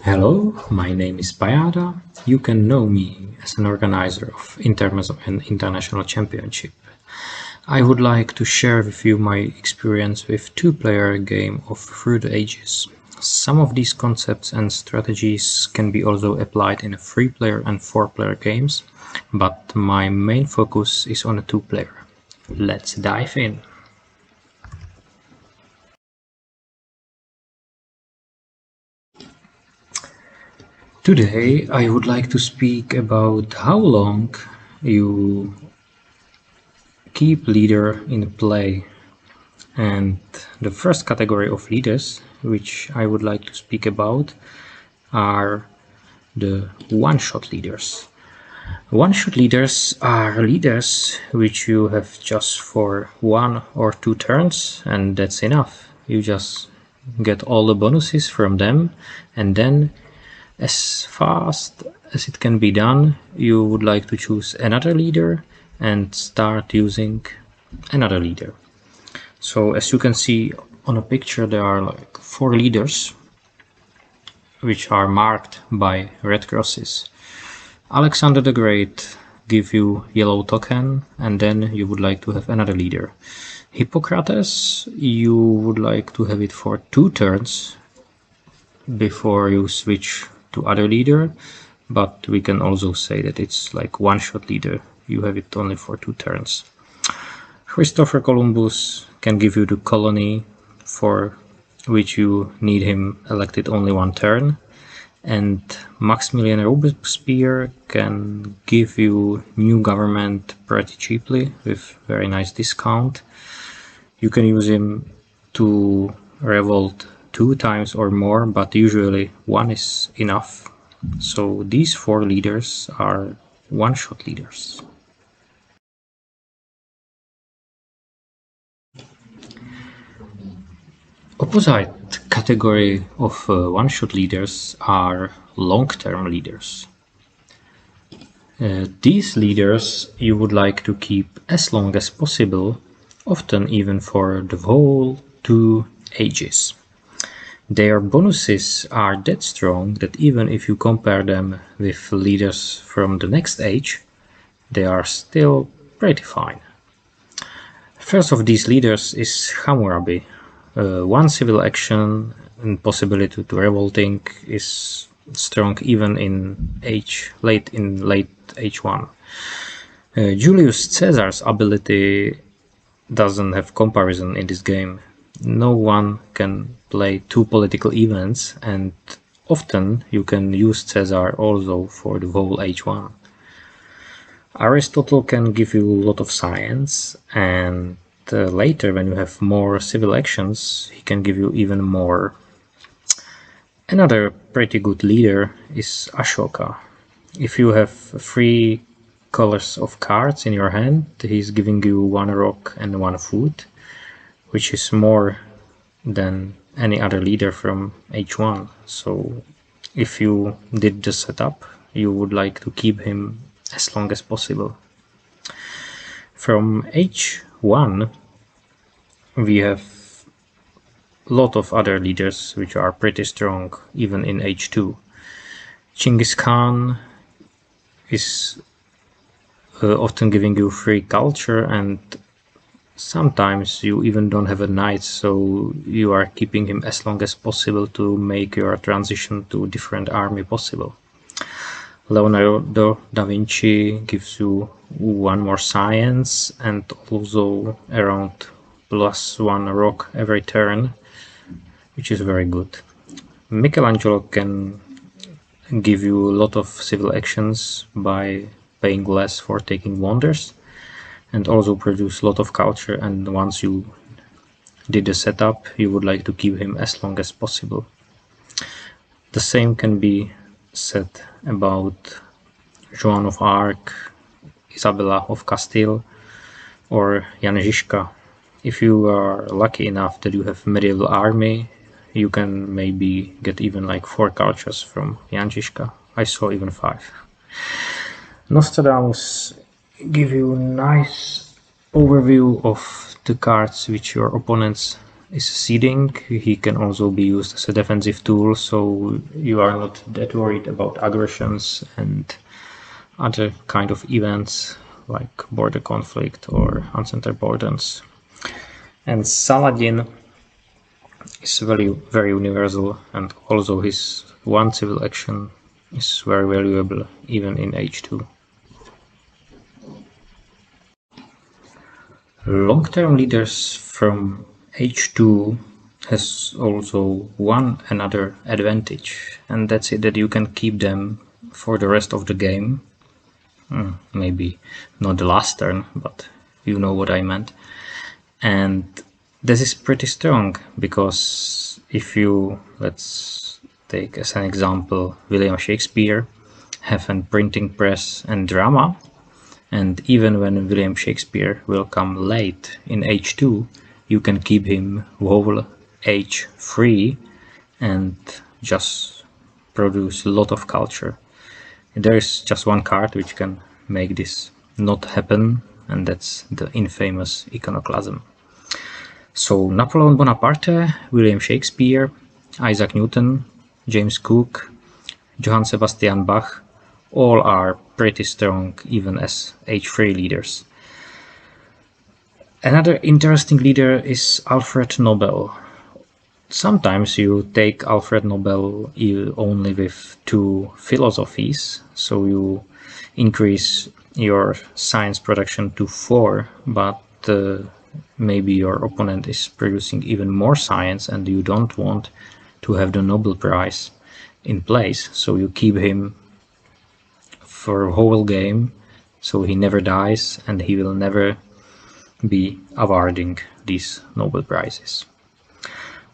Hello, my name is Payada. You can know me as an organizer of Intermeso and International Championship. I would like to share with you my experience with two-player game of Through the Ages. Some of these concepts and strategies can be also applied in a 3-player and 4-player games, but my main focus is on a 2-player. Let's dive in. Today I would like to speak about how long you keep leader in play. And the first category of leaders which I would like to speak about are the one-shot leaders. One-shot leaders are leaders which you have just for 1 or 2 turns, and that's enough. You just get all the bonuses from them, and then as fast as it can be done, you would like to choose another leader and start using another leader. So as you can see on a picture, there are like 4 leaders which are marked by red crosses. Alexander the Great give you yellow token, and then you would like to have another leader. Hippocrates, you would like to have it for 2 turns before you switch to other leader, but we can also say that it's like one-shot leader. You have it only for 2 turns. Christopher Columbus can give you the colony for which you need him elected only 1 turn, and Maximilian Robespierre can give you new government pretty cheaply with very nice discount. You can use him to revolt 2 times or more, but usually 1 is enough. So these 4 leaders are one-shot leaders. Opposite category of one-shot leaders are long-term leaders. These leaders you would like to keep as long as possible, often even for the whole 2 ages. Their bonuses are that strong that even if you compare them with leaders from the next age, they are still pretty fine. First of these leaders is Hammurabi. 1 civil action and possibility to revolting is strong even in late age 1. Julius Caesar's ability doesn't have comparison in this game. No one can play 2 political events, and often you can use Caesar also for the whole age 1. Aristotle can give you a lot of science, and later when you have more civil actions, he can give you even more. Another pretty good leader is Ashoka. If you have 3 colors of cards in your hand, he's giving you 1 rock and 1 food, which is more than any other leader from age 1. So if you did the setup, you would like to keep him as long as possible. From age 1, we have a lot of other leaders which are pretty strong even in age 2. Genghis Khan is often giving you free culture, and sometimes you even don't have a knight, so you are keeping him as long as possible to make your transition to different army possible. Leonardo da Vinci gives you 1 more science and also around +1 rock every turn, which is very good. Michelangelo can give you a lot of civil actions by paying less for taking wonders, and also produce a lot of culture, and once you did the setup, you would like to keep him as long as possible. The same can be said about Joan of Arc, Isabella of Castile, or Jan Žižka. If you are lucky enough that you have medieval army, you can maybe get even like 4 cultures from Jan Žižka. I saw even 5. Nostradamus give you a nice overview of the cards which your opponents is seeding. He can also be used as a defensive tool, so you are not that worried about aggressions and other kind of events like border conflict or uncentered borders. And Saladin is very universal, and also his one civil action is very valuable even in H2. Long-term leaders from H2 has also one another advantage, and that's it, that you can keep them for the rest of the game. Maybe not the last turn, but you know what I meant. And this is pretty strong, because if you, let's take as an example William Shakespeare, have a printing press and drama, and even when William Shakespeare will come late in H2, you can keep him whole H3 and just produce a lot of culture. There is just one card which can make this not happen, and that's the infamous iconoclasm. So Napoleon Bonaparte, William Shakespeare, Isaac Newton, James Cook, Johann Sebastian Bach, all are pretty strong even as H3 leaders. Another interesting leader is Alfred Nobel. Sometimes you take Alfred Nobel only with 2 philosophies, so you increase your science production to 4, but maybe your opponent is producing even more science and you don't want to have the Nobel Prize in place, so you keep him for a whole game, so he never dies and he will never be awarding these Nobel Prizes.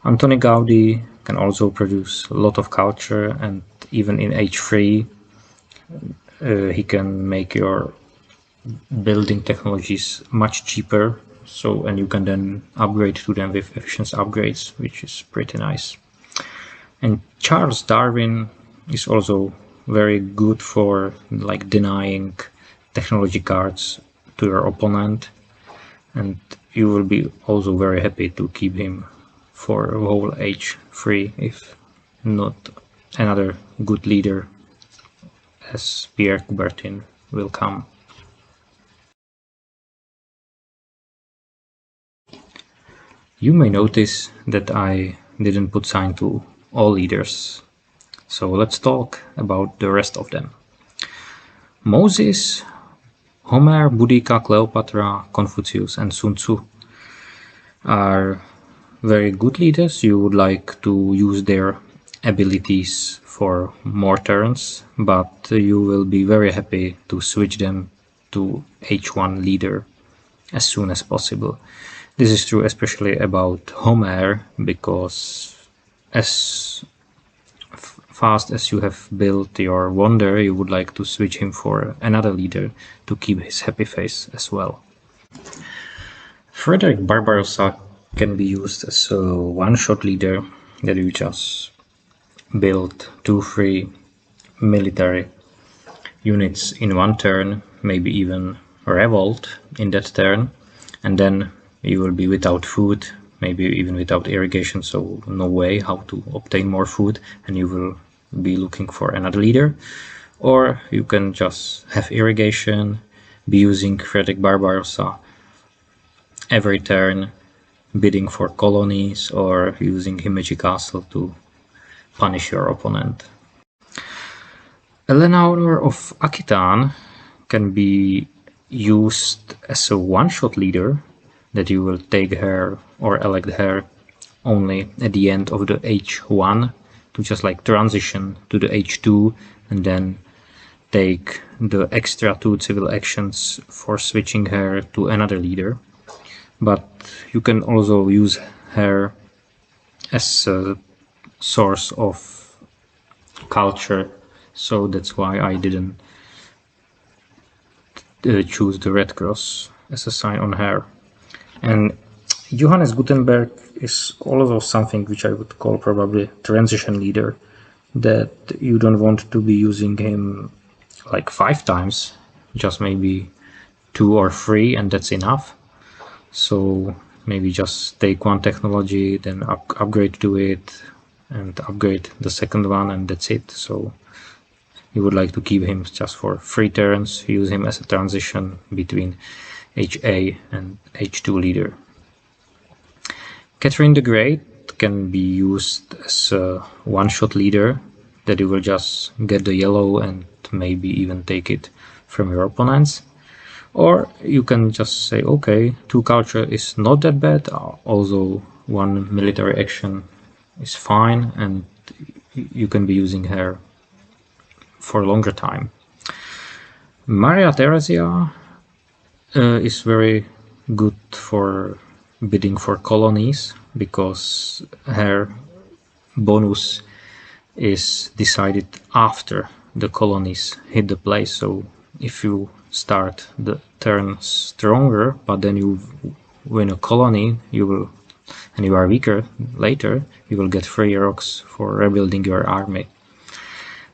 Antoni Gaudi can also produce a lot of culture, and even in H3 he can make your building technologies much cheaper, and you can then upgrade to them with efficiency upgrades, which is pretty nice. And Charles Darwin is also very good for denying technology cards to your opponent, and you will be also very happy to keep him for a whole H3 if not another good leader as Pierre Coubertin will come. You may notice that I didn't put sign to all leaders, so let's talk about the rest of them. Moses, Homer, Boudica, Cleopatra, Confucius and Sun Tzu are very good leaders. You would like to use their abilities for more turns, but you will be very happy to switch them to H1 leader as soon as possible. This is true especially about Homer, because as fast as you have built your wonder, you would like to switch him for another leader to keep his happy face as well. Frederick Barbarossa can be used as a one-shot leader that you just build 2-3 military units in one turn, maybe even revolt in that turn, and then you will be without food, maybe even without irrigation, so no way how to obtain more food, and you will be looking for another leader. Or you can just have irrigation, be using Frederick Barbarossa every turn, bidding for colonies, or using Himeji Castle to punish your opponent. Eleanor of Aquitaine can be used as a one-shot leader, that you will take her or elect her only at the end of the H1 to just transition to the H2, and then take the extra 2 civil actions for switching her to another leader. But you can also use her as a source of culture, so that's why I didn't choose the red cross as a sign on her. And Johannes Gutenberg is also something which I would call probably transition leader, that you don't want to be using him 5 times, just maybe 2 or 3, and that's enough. So maybe just take one technology, then upgrade to it, and upgrade the second one, and that's it. So you would like to keep him just for 3 turns, use him as a transition between HA and H2 leader. Catherine the Great can be used as a one-shot leader, that you will just get the yellow and maybe even take it from your opponents. Or you can just say, okay, 2 culture is not that bad, although 1 military action is fine, and you can be using her for a longer time. Maria Theresia is very good for bidding for colonies, because her bonus is decided after the colonies hit the place. So if you start the turn stronger, but then you win a colony, and you are weaker later, you will get 3 rocks for rebuilding your army.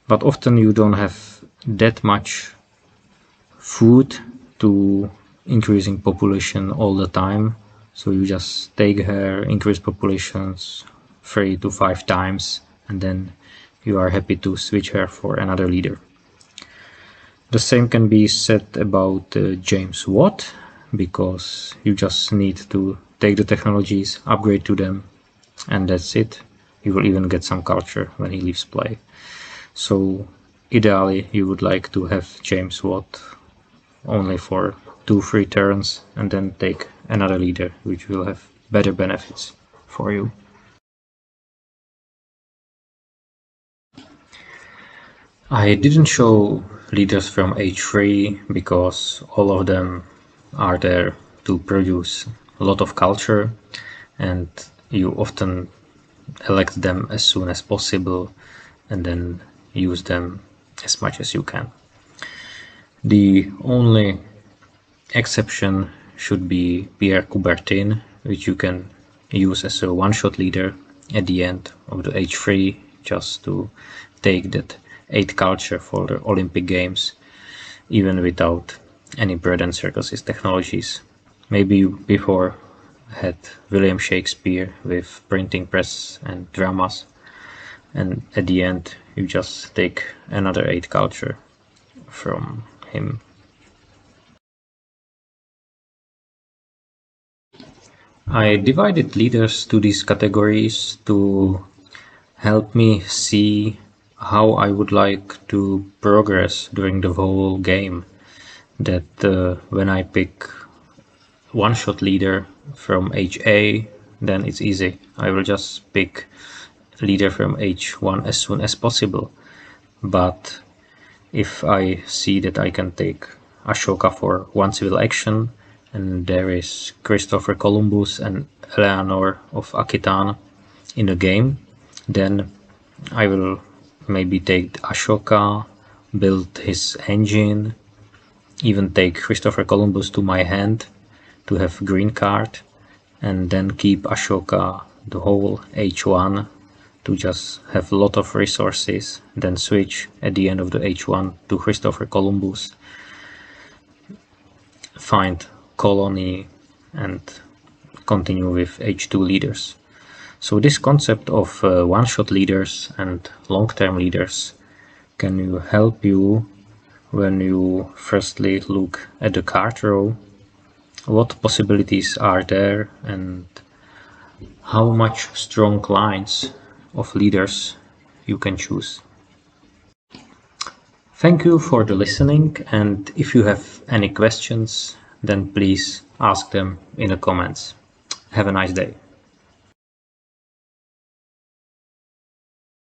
But often you don't have that much food to increasing population all the time, so you just take her, increase populations 3 to 5 times, and then you are happy to switch her for another leader. The same can be said about James Watt, because you just need to take the technologies, upgrade to them, and that's it. You will even get some culture when he leaves play. So ideally you would like to have James Watt only for 2-3 turns, and then take another leader which will have better benefits for you. I didn't show leaders from H3 because all of them are there to produce a lot of culture, and you often elect them as soon as possible and then use them as much as you can. The only exception should be Pierre Coubertin, which you can use as a one-shot leader at the end of the H3, just to take that 8 culture for the Olympic Games, even without any bread and circuses technologies. Maybe you before had William Shakespeare with printing press and dramas, and at the end you just take another 8 culture from him. I divided leaders to these categories to help me see how I would like to progress during the whole game. That when I pick one-shot leader from HA, then it's easy. I will just pick leader from H1 as soon as possible. But if I see that I can take Ashoka for 1 civil action, and there is Christopher Columbus and Eleanor of Aquitaine in the game, then I will maybe take Ashoka, build his engine, even take Christopher Columbus to my hand to have green card, and then keep Ashoka the whole H1 to just have a lot of resources, then switch at the end of the H1 to Christopher Columbus, find colony, and continue with H2 leaders. So this concept of one-shot leaders and long-term leaders can help you when you firstly look at the card row, what possibilities are there and how much strong lines of leaders you can choose. Thank you for the listening, and if you have any questions, then please ask them in the comments. Have a nice day.